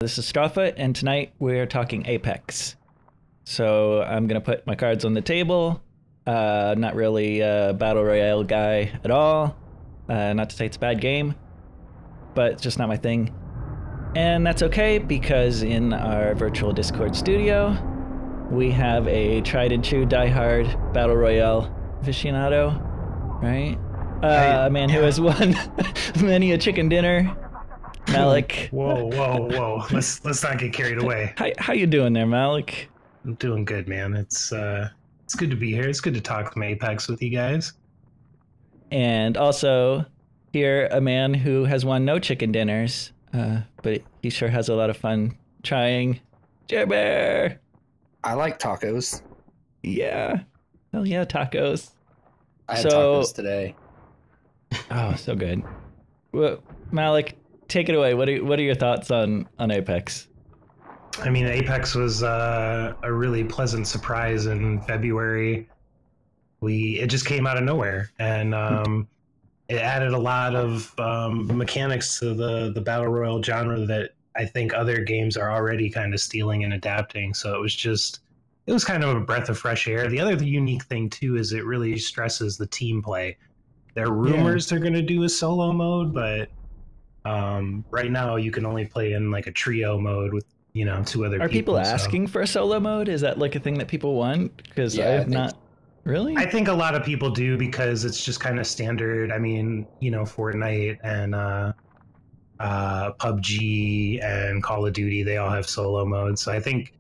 This is Strawfoot, and tonight we're talking Apex. So I'm going to put my cards on the table. Not really a Battle Royale guy at all. Not to say it's a bad game, but it's just not my thing. And that's okay, because in our virtual Discord studio, we have a tried and true diehard Battle Royale aficionado, right? A man who has won many a chicken dinner. Malek. Whoa. Let's not get carried away. How you doing there, Malek? I'm doing good, man. It's good to be here. It's good to talk some Apex with you guys. And also here, a man who has won no chicken dinners, but he sure has a lot of fun trying. Jer the Bear. I like tacos. Yeah. Hell yeah, tacos. I had tacos today. Oh, so good. Well, Malek, take it away. What are your thoughts on Apex? I mean, Apex was a really pleasant surprise in February. It just came out of nowhere, and it added a lot of mechanics to the battle royale genre that I think other games are already kind of stealing and adapting. So it was kind of a breath of fresh air. The other unique thing too is it really stresses the team play. There are rumors they're going to do a solo mode, but right now you can only play in like a trio mode with, two other people. Are people asking for a solo mode? Is that like a thing that people want? Because I have not. Really? I think a lot of people do, because it's just kind of standard. I mean, Fortnite and PUBG and Call of Duty, they all have solo modes. So I think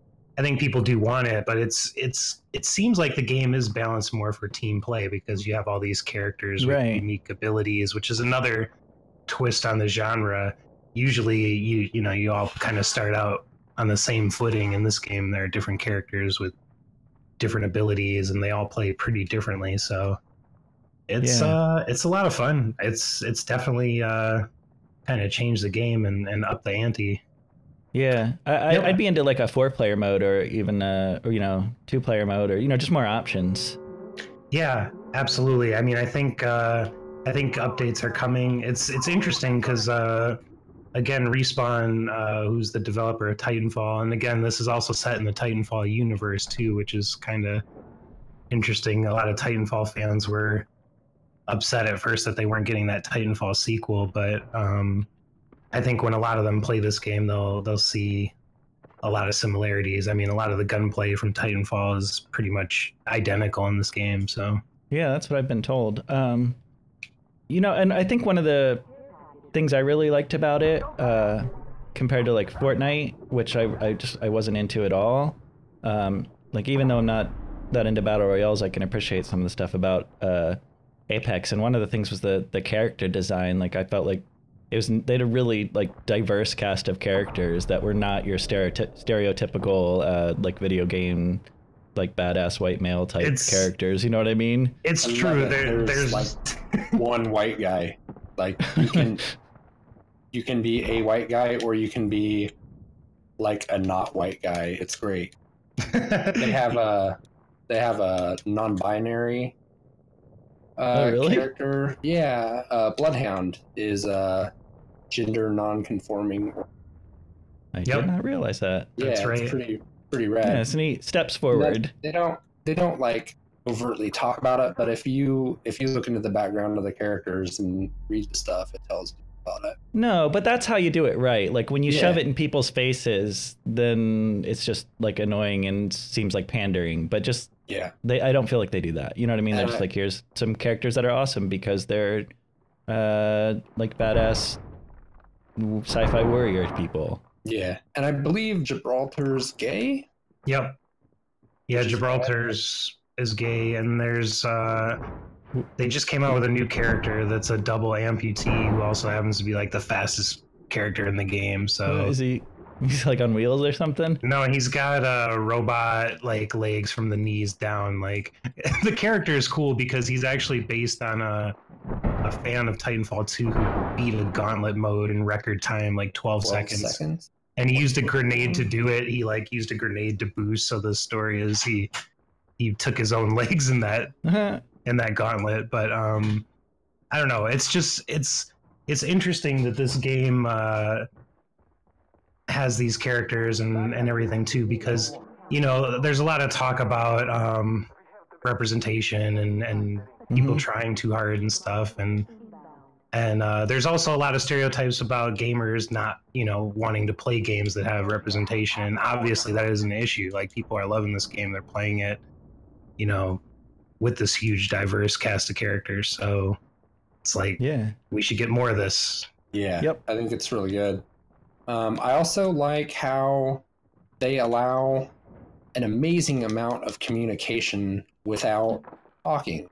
people do want it, but it seems like the game is balanced more for team play, because you have all these characters with unique abilities, which is another twist on the genre. Usually you all kind of start out on the same footing. In this game, there are different characters with different abilities, and they all play pretty differently. So it's a lot of fun. It's definitely kind of changed the game and up the ante. Yeah, I'd be into like a 4-player mode, or even 2-player mode, or just more options. Yeah, absolutely. I mean, I think updates are coming. It's interesting because again, Respawn, who's the developer of Titanfall, and again, this is also set in the Titanfall universe too, which is kind of interesting. A lot of Titanfall fans were upset at first that they weren't getting that Titanfall sequel, but I think when a lot of them play this game, they'll see a lot of similarities. I mean, a lot of the gunplay from Titanfall is pretty much identical in this game. So yeah, that's what I've been told. And I think one of the things I really liked about it, compared to like Fortnite, which I wasn't into at all. Like, even though I'm not that into battle royales, I can appreciate some of the stuff about Apex. And one of the things was the character design. Like, I felt like they had a really like diverse cast of characters that were not your stereotypical like video game like badass white male type characters. You know what I mean? It's true. There's like one white guy. Like, you can be a white guy, or you can be like a not white guy. It's great. They have a non-binary character. Yeah, Bloodhound is a gender non-conforming. I did not realize that. That's right. It's pretty rad. Yeah, it's neat. Steps forward. They don't like overtly talk about it, but if you look into the background of the characters and read the stuff, it tells you about it. No, but that's how you do it right. Like, when you shove it in people's faces, then it's just like annoying and seems like pandering. But just I don't feel like they do that. You know what I mean? They're just like, here's some characters that are awesome because they're like badass sci-fi warrior people. Yeah, and I believe Gibraltar's gay. Yep. Yeah, Gibraltar's is gay, and there's they just came out with a new character that's a double amputee who also happens to be like the fastest character in the game. So he's like on wheels or something? No, he's got robot like legs from the knees down. Like, the character is cool because he's actually based on a fan of Titanfall 2 who beat a gauntlet mode in record time, like 12 seconds. And he used a grenade to do it. He like used a grenade to boost. So the story is he took his own legs in that gauntlet. But I don't know. It's just it's interesting that this game has these characters and everything too, because you know there's a lot of talk about representation and people trying too hard and stuff, and there's also a lot of stereotypes about gamers not, you know, wanting to play games that have representation. And obviously that is an issue. Like, people are loving this game, they're playing it, you know, with this huge diverse cast of characters. So it's like, yeah, we should get more of this. Yeah, Yep. I think it's really good. I also like how they allow an amazing amount of communication without talking.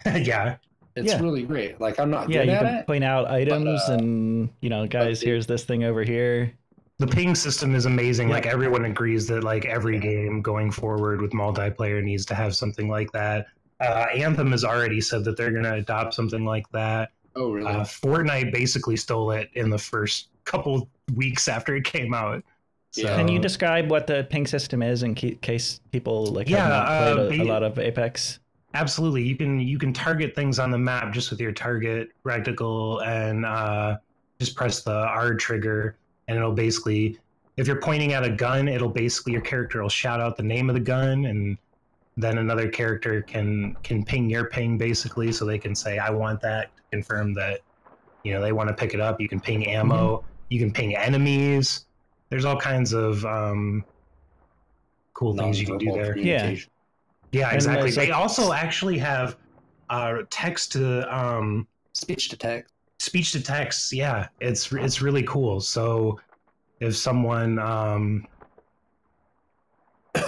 Yeah. It's really great. Like, I'm not good you at can it. point out items and, you know, guys, here's this thing over here. The ping system is amazing. Like, everyone agrees that like every game going forward with multiplayer needs to have something like that. Anthem has already said that they're going to adopt something like that. Oh, really? Fortnite basically stole it in the first couple weeks after it came out. So, Can you describe what the ping system is in case people like have not played a lot of Apex? Absolutely. You can target things on the map just with your target reticle and just press the R trigger, and it'll basically, if you're pointing at a gun, it'll basically, your character will shout out the name of the gun, and then another character can ping your ping basically, so they can say, I want that, to confirm that, you know, they want to pick it up. You can ping ammo, you can ping enemies. There's all kinds of cool things you can do there. Yeah, exactly. They also actually have text to speech to text. Speech to text. Yeah, it's really cool. So if someone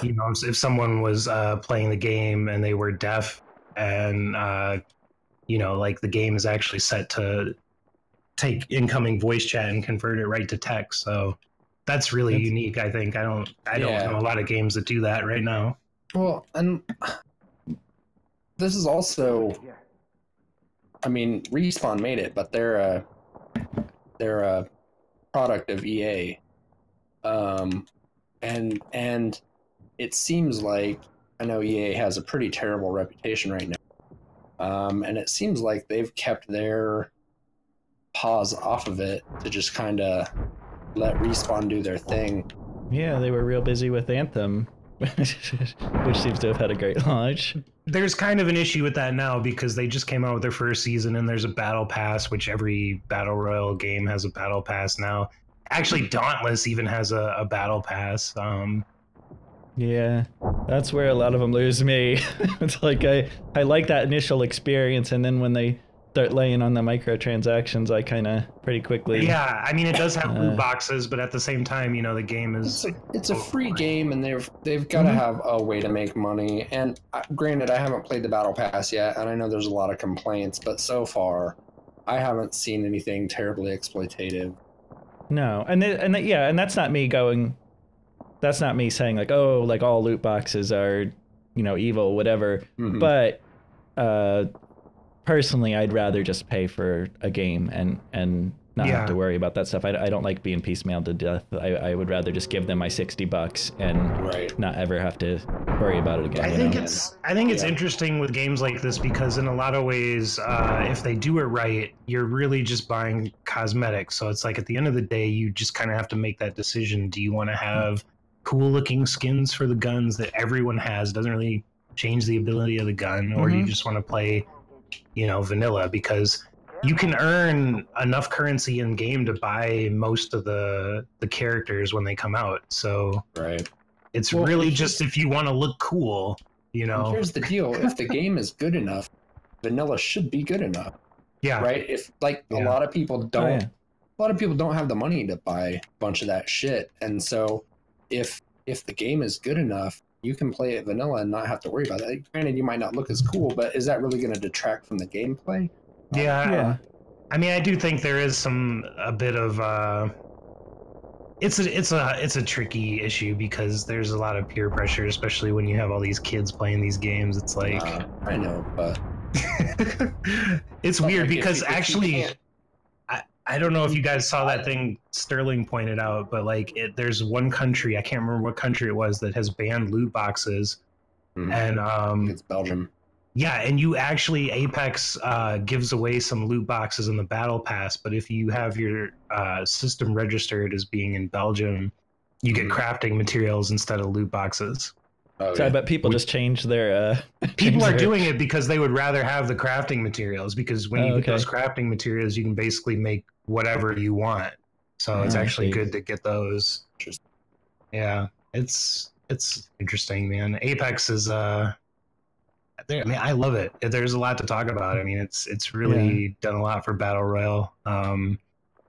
you know, if someone was playing the game and they were deaf, and you know, like, the game is actually set to take incoming voice chat and convert it right to text. So that's really unique, I think. I don't know a lot of games that do that right now. Well, and this is also, I mean, Respawn made it, but they're a product of EA, and it seems like, I know EA has a pretty terrible reputation right now, and it seems like they've kept their paws off of it to just kind of let Respawn do their thing. Yeah, they were real busy with Anthem, which seems to have had a great launch. There's kind of an issue with that now, because they just came out with their first season, and there's a battle pass, which every battle royale game has a battle pass now. Actually, Dauntless even has a battle pass. Yeah, that's where a lot of them lose me. It's like I like that initial experience, and then when they start laying on the microtransactions, I kind of pretty quickly. Yeah, I mean, it does have loot boxes, but at the same time, you know, the game is it's a free game, and they've got to have a way to make money. And granted, I haven't played the battle pass yet, and I know there's a lot of complaints, but so far, I haven't seen anything terribly exploitative. No, and that's not me going. That's not me saying like, oh, like all loot boxes are, you know, evil, whatever. Mm-hmm. But personally, I'd rather just pay for a game and not have to worry about that stuff. I don't like being piecemealed to death. I would rather just give them my $60 and not ever have to worry about it again. I think it's interesting with games like this, because in a lot of ways, if they do it right, you're really just buying cosmetics. So it's like, at the end of the day, you just kind of have to make that decision. Do you want to have cool looking skins for the guns that everyone has? Doesn't really change the ability of the gun, or do you just want to play, you know, vanilla? Because you can earn enough currency in game to buy most of the characters when they come out. So it's really just if you want to look cool, you know. Here's the deal: if the game is good enough, vanilla should be good enough. Yeah. Right. If a lot of people don't, a lot of people don't have the money to buy a bunch of that shit, and so if the game is good enough, you can play it vanilla and not have to worry about that. Granted, you might not look as cool, but is that really going to detract from the gameplay? Yeah. I mean, I do think there is a bit of it's a tricky issue, because there's a lot of peer pressure, especially when you have all these kids playing these games. It's like, I know, but it's weird, because actually, I don't know if you guys saw that thing Sterling pointed out, but like, there's one country, I can't remember what country it was, that has banned loot boxes, and it's Belgium. Yeah, and you actually Apex gives away some loot boxes in the battle pass, but if you have your system registered as being in Belgium, you get crafting materials instead of loot boxes. Oh, So I bet people just change their. People are doing it because they would rather have the crafting materials, because when you get those crafting materials, you can basically make whatever you want. So it's actually good to get those. Yeah, it's interesting, man. Apex is I mean, I love it. There's a lot to talk about. I mean, it's really done a lot for Battle Royale.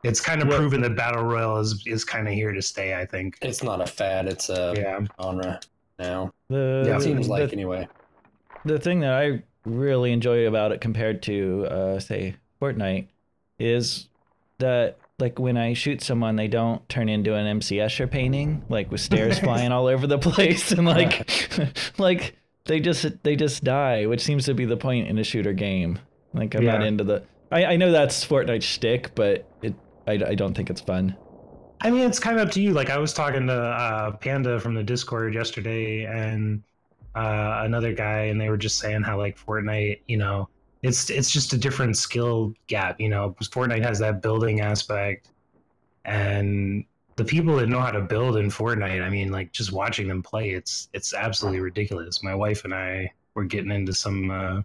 It's kind of proven that Battle Royale is kind of here to stay, I think. It's not a fad, it's a genre now. It seems like anyway. The thing that I really enjoy about it compared to say Fortnite is that like when I shoot someone, they don't turn into an MC Escher painting, like with stairs flying all over the place, and like they just die, which seems to be the point in a shooter game. Like I'm not into the. I know that's Fortnite's shtick, but I don't think it's fun. I mean, it's kind of up to you. Like I was talking to Panda from the Discord yesterday, and another guy, and they were just saying how like Fortnite, you know, it's just a different skill gap. You know, because Fortnite has that building aspect, and the people that know how to build in Fortnite, I mean, like just watching them play, it's absolutely ridiculous. My wife and I were getting into some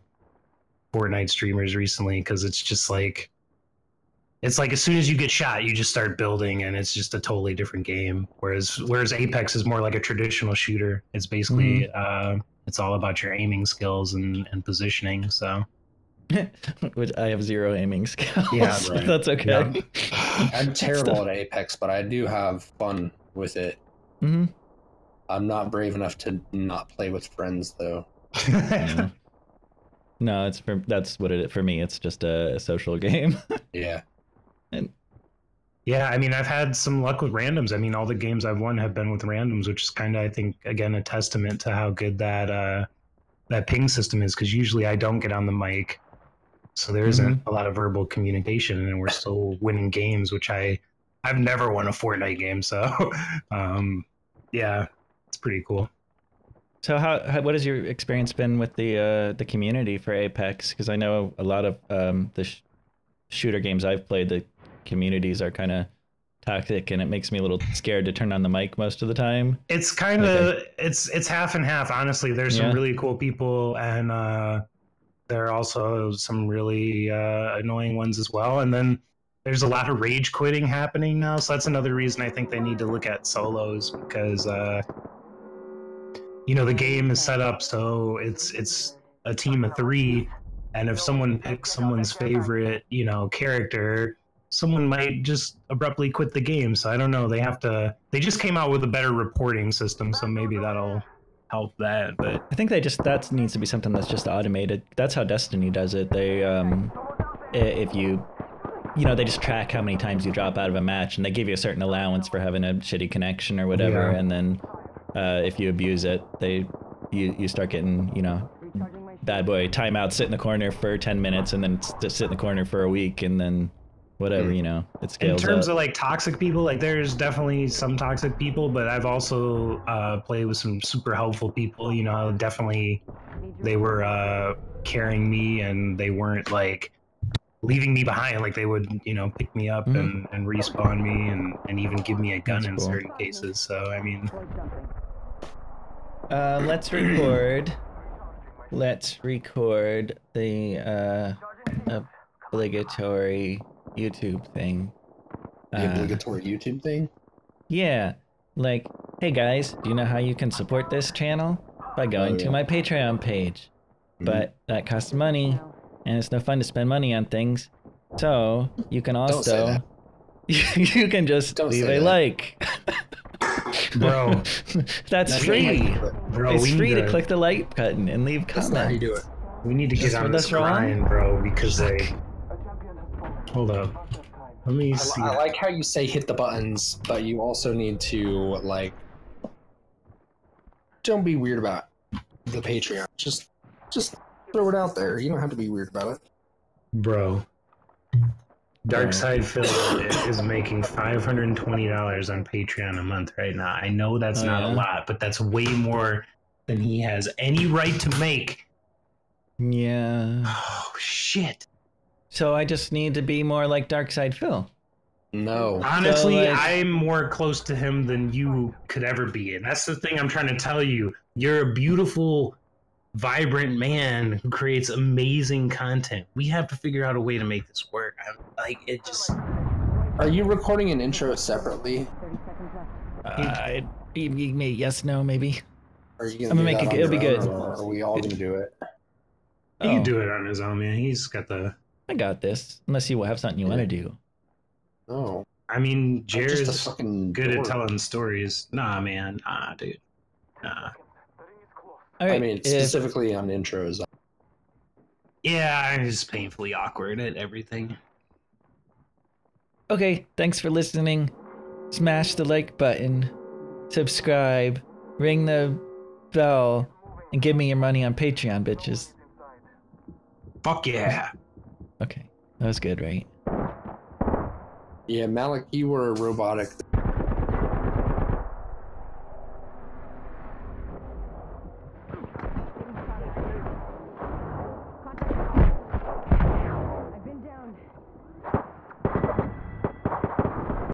Fortnite streamers recently because it's just like. It's like as soon as you get shot, you just start building, and it's just a totally different game. Whereas Apex is more like a traditional shooter. It's basically it's all about your aiming skills and positioning. So, which I have zero aiming skills. Yeah, right. That's okay. Yeah. I'm terrible at Apex, but I do have fun with it. Mm-hmm. I'm not brave enough to not play with friends, though. No, that's what it is for me. It's just a social game. Yeah. Yeah, I mean, I've had some luck with randoms. I mean, all the games I've won have been with randoms, which is kind of, I think, again, a testament to how good that ping system is. Because usually I don't get on the mic, so there isn't a lot of verbal communication, and we're still winning games. Which I've never won a Fortnite game, so yeah, it's pretty cool. So what has your experience been with the community for Apex? Because I know a lot of the shooter games I've played, the communities are kind of toxic, and it makes me a little scared to turn on the mic most of the time. It's kind of it's half and half, honestly. There's some really cool people, and there are also some really annoying ones as well. And then there's a lot of rage quitting happening now, so that's another reason I think they need to look at solos, because you know, the game is set up so it's a team of 3, and if someone picks someone's favorite, you know, character, someone might just abruptly quit the game. So I don't know. They just came out with a better reporting system, so maybe that'll help that. But I think that needs to be something that's just automated. That's how Destiny does it. They if you they just track how many times you drop out of a match, and they give you a certain allowance for having a shitty connection or whatever. And then if you abuse it, you start getting, bad boy timeout, sit in the corner for 10 minutes, and then sit in the corner for a week, and then whatever, it scales in terms up. of like toxic people, like there's definitely some toxic people, but I've also played with some super helpful people. Definitely they were carrying me, and they weren't like leaving me behind. Like they would, pick me up and respawn me, and even give me a gun. That's in cool. Certain cases. So I mean, let's record the obligatory YouTube thing. The obligatory YouTube thing? Yeah. Like, hey guys, do you know how you can support this channel? By going to my Patreon page. But that costs money, and it's no fun to spend money on things. So you can also you can just leave a like. Bro, that's free. Bro, it's free to click the like button and leave comments. That's not how you do it. We need to get on this grind, bro, because they... Hold up. Let me see. I like how you say hit the buttons, but you also need to, like... Don't be weird about the Patreon. Just throw it out there. You don't have to be weird about it. Bro. Darkside Phil is making $520 on Patreon a month right now. I know that's not a lot, but that's way more than he has any right to make Yeah. Oh shit. So I just need to be more like Darkside Phil. No. Honestly, So, like- I'm more close to him than you could ever be. And that's the thing I'm trying to tell you. You're a beautiful, vibrant man who creates amazing content. We have to figure out a way to make this work. It just... Are you recording an intro separately? Yes, no, maybe. Are you I'm gonna do make that it- on it'll be your good. own, or are we all gonna do it? He can do it on his own, man. He's got the... I got this. Unless you have something you want to do. No. I mean, I'm just a Jer's fucking good at dork. telling stories. Nah, man. Nah, dude. Nah. All right. I mean, specifically on intros. Yeah, I'm just painfully awkward at everything. Okay, thanks for listening. Smash the like button, subscribe, ring the bell, and give me your money on Patreon, bitches. Fuck yeah. Okay, that was good, right? Yeah, Malek, you were robotic.